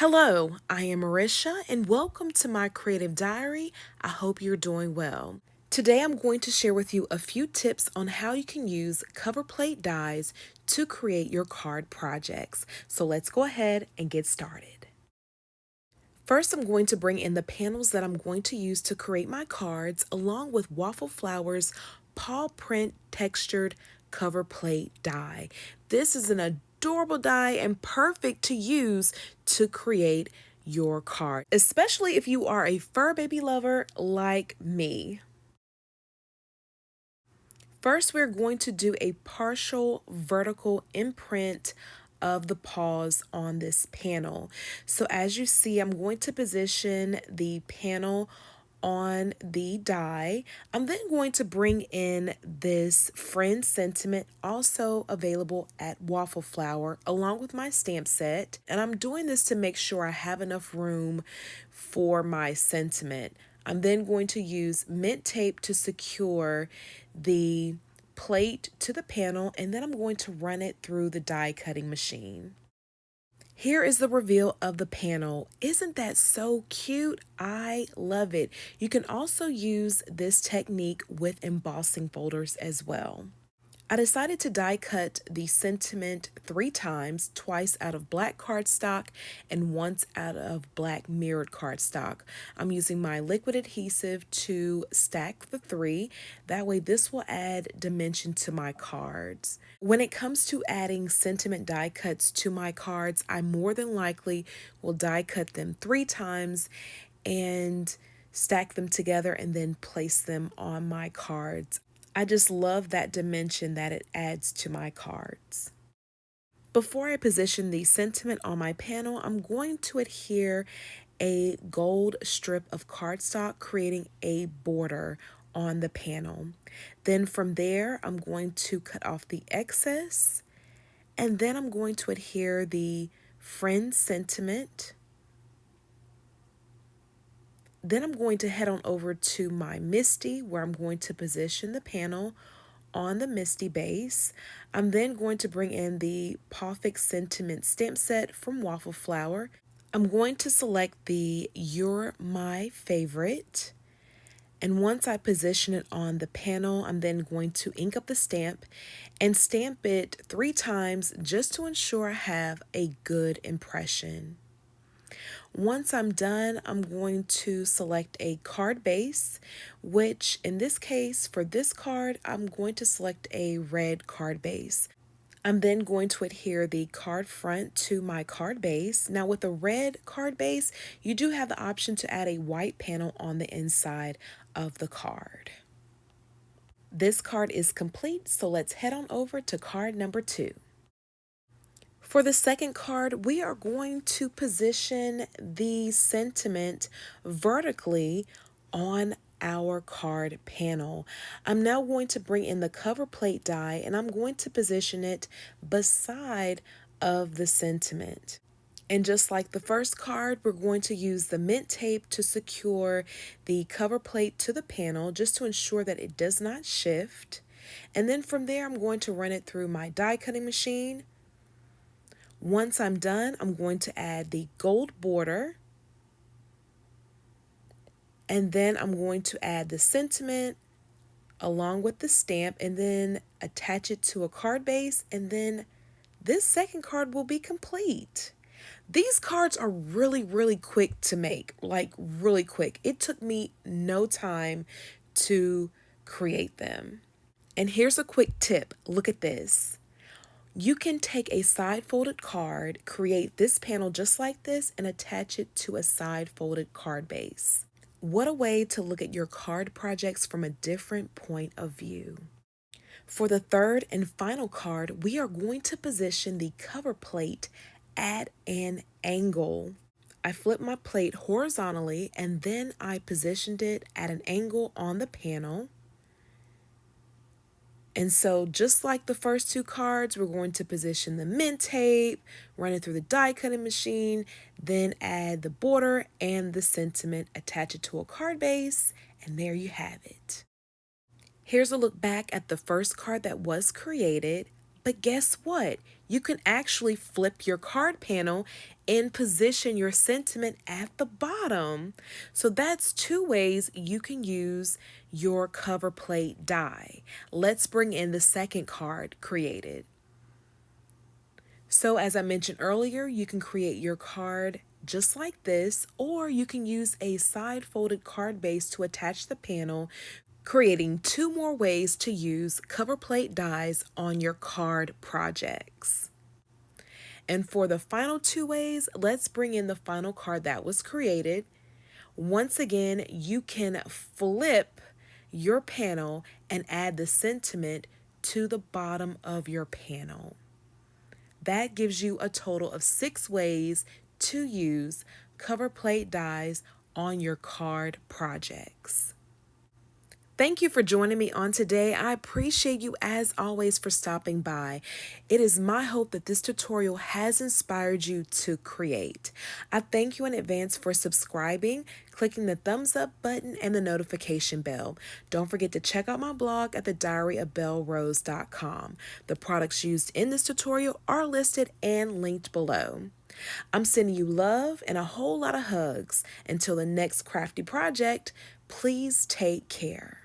Hello, I am Marisha and welcome to my creative diary. I hope you're doing well. Today I'm going to share with you a few tips on how you can use cover plate dies to create your card projects. So let's go ahead and get started. First, I'm going to bring in the panels that I'm going to use to create my cards along with Waffle Flowers paw print textured cover plate die. This is an adorable die and perfect to use to create your card, especially if you are a fur baby lover like me. First, we're going to do a partial vertical imprint of the paws on this panel. So as you see, I'm going to position the panel on the die. I'm then going to bring in this friend sentiment, also available at Waffle Flower, along with my stamp set. And I'm doing this to make sure I have enough room for my sentiment. I'm then going to use mint tape to secure the plate to the panel, and then I'm going to run it through the die cutting machine. Here is the reveal of the panel. Isn't that so cute? I love it. You can also use this technique with embossing folders as well. I decided to die cut the sentiment 3 times, twice out of black cardstock and once out of black mirrored cardstock. I'm using my liquid adhesive to stack the 3. That way this will add dimension to my cards. When it comes to adding sentiment die cuts to my cards, I more than likely will die cut them 3 times and stack them together and then place them on my cards. I just love that dimension that it adds to my cards. Before I position the sentiment on my panel, I'm going to adhere a gold strip of cardstock, creating a border on the panel. Then from there, I'm going to cut off the excess, and then I'm going to adhere the friend sentiment. Then I'm going to head on over to my Misty, where I'm going to position the panel on the Misty base. I'm then going to bring in the Pawfix Sentiment stamp set from Waffle Flower. I'm going to select the You're My Favorite. And once I position it on the panel, I'm then going to ink up the stamp and stamp it 3 times just to ensure I have a good impression. Once I'm done, I'm going to select a card base, which in this case, for this card, I'm going to select a red card base. I'm then going to adhere the card front to my card base. Now with a red card base, you do have the option to add a white panel on the inside of the card. This card is complete, so let's head on over to card number 2. For the second card, we are going to position the sentiment vertically on our card panel. I'm now going to bring in the cover plate die and I'm going to position it beside of the sentiment. And just like the first card, we're going to use the mint tape to secure the cover plate to the panel just to ensure that it does not shift. And then from there, I'm going to run it through my die cutting machine. Once I'm done, I'm going to add the gold border, and then I'm going to add the sentiment along with the stamp and then attach it to a card base, and then this second card will be complete. These cards are really quick to make, like really quick. It took me no time to create them. And here's a quick tip. Look at this. You can take a side folded card, create this panel just like this, and attach it to a side folded card base. What a way to look at your card projects from a different point of view. For the third and final card, we are going to position the cover plate at an angle. I flipped my plate horizontally and then I positioned it at an angle on the panel. And so just like the first 2 cards, we're going to position the mint tape, run it through the die cutting machine, then add the border and the sentiment, attach it to a card base, and there you have it. Here's a look back at the first card that was created. But guess what? You can actually flip your card panel and position your sentiment at the bottom. So that's two ways you can use your cover plate die. Let's bring in the second card created. So as I mentioned earlier, you can create your card just like this, or you can use a side folded card base to attach the panel, creating two more ways to use cover plate dies on your card projects. And for the final two ways, let's bring in the final card that was created. Once again, you can flip your panel and add the sentiment to the bottom of your panel. That gives you a total of 6 ways to use cover plate dies on your card projects. Thank you for joining me on today. I appreciate you as always for stopping by. It is my hope that this tutorial has inspired you to create. I thank you in advance for subscribing, clicking the thumbs up button, and the notification bell. Don't forget to check out my blog at thediaryofbellerose.com. The products used in this tutorial are listed and linked below. I'm sending you love and a whole lot of hugs. Until the next crafty project, please take care.